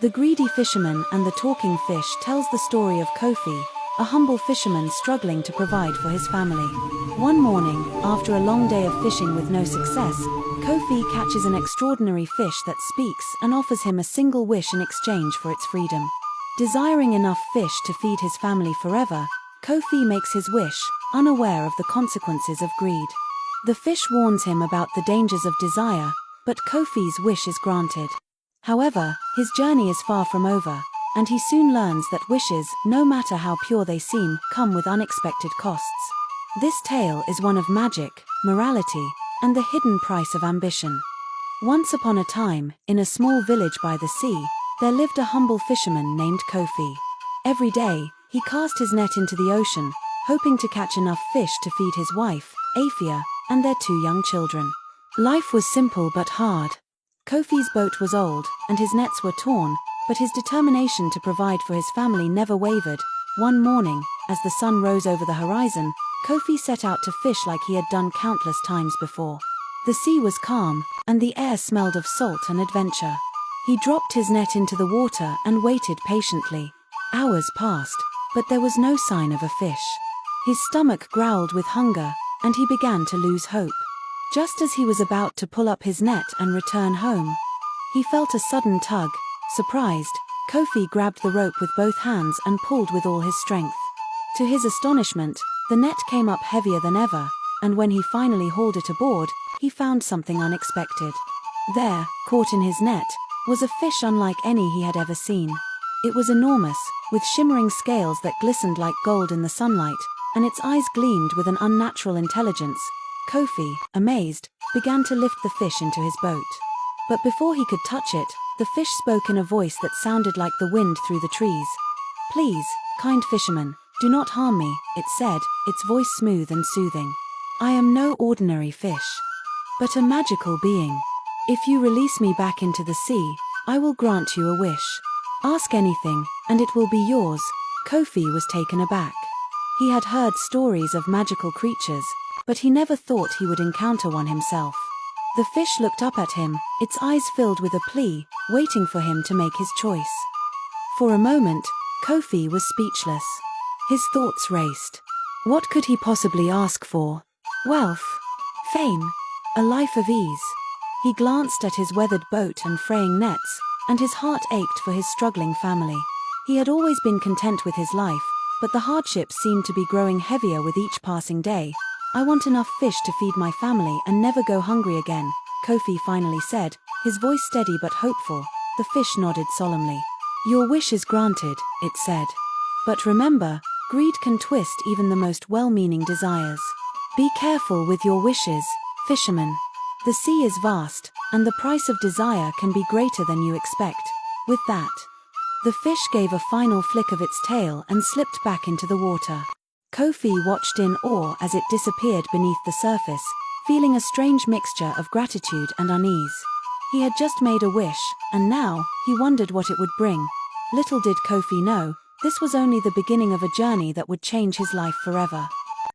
The Greedy Fisherman and the Talking Fish tells the story of Kofi, a humble fisherman struggling to provide for his family. One morning, after a long day of fishing with no success, Kofi catches an extraordinary fish that speaks and offers him a single wish in exchange for its freedom. Desiring enough fish to feed his family forever, Kofi makes his wish, unaware of the consequences of greed. The fish warns him about the dangers of desire, but Kofi's wish is granted. However, his journey is far from over, and he soon learns that wishes, no matter how pure they seem, come with unexpected costs. This tale is one of magic, morality, and the hidden price of ambition. Once upon a time, in a small village by the sea, there lived a humble fisherman named Kofi. Every day, he cast his net into the ocean, hoping to catch enough fish to feed his wife, Afia, and their 2 young children. Life was simple but hard. Kofi's boat was old, and his nets were torn, but his determination to provide for his family never wavered. One morning, as the sun rose over the horizon, Kofi set out to fish like he had done countless times before. The sea was calm, and the air smelled of salt and adventure. He dropped his net into the water and waited patiently. Hours passed, but there was no sign of a fish. His stomach growled with hunger, and he began to lose hope. Just as he was about to pull up his net and return home, he felt a sudden tug. Surprised, Kofi grabbed the rope with both hands and pulled with all his strength. To his astonishment, the net came up heavier than ever, and when he finally hauled it aboard, he found something unexpected. There, caught in his net, was a fish unlike any he had ever seen. It was enormous, with shimmering scales that glistened like gold in the sunlight, and its eyes gleamed with an unnatural intelligence. Kofi, amazed, began to lift the fish into his boat. But before he could touch it, the fish spoke in a voice that sounded like the wind through the trees. "Please, kind fisherman, do not harm me," it said, its voice smooth and soothing. "I am no ordinary fish, but a magical being. If you release me back into the sea, I will grant you a wish. Ask anything, and it will be yours." Kofi was taken aback. He had heard stories of magical creatures, but he never thought he would encounter one himself. The fish looked up at him, its eyes filled with a plea, waiting for him to make his choice. For a moment, Kofi was speechless. His thoughts raced. What could he possibly ask for? Wealth? Fame? A life of ease? He glanced at his weathered boat and fraying nets, and his heart ached for his struggling family. He had always been content with his life, but the hardships seemed to be growing heavier with each passing day. "I want enough fish to feed my family and never go hungry again," Kofi finally said, his voice steady but hopeful. The fish nodded solemnly. "Your wish is granted," it said. "But remember, greed can twist even the most well-meaning desires. Be careful with your wishes, fisherman. The sea is vast, and the price of desire can be greater than you expect." With that, the fish gave a final flick of its tail and slipped back into the water. Kofi watched in awe as it disappeared beneath the surface, feeling a strange mixture of gratitude and unease. He had just made a wish, and now, he wondered what it would bring. Little did Kofi know, this was only the beginning of a journey that would change his life forever.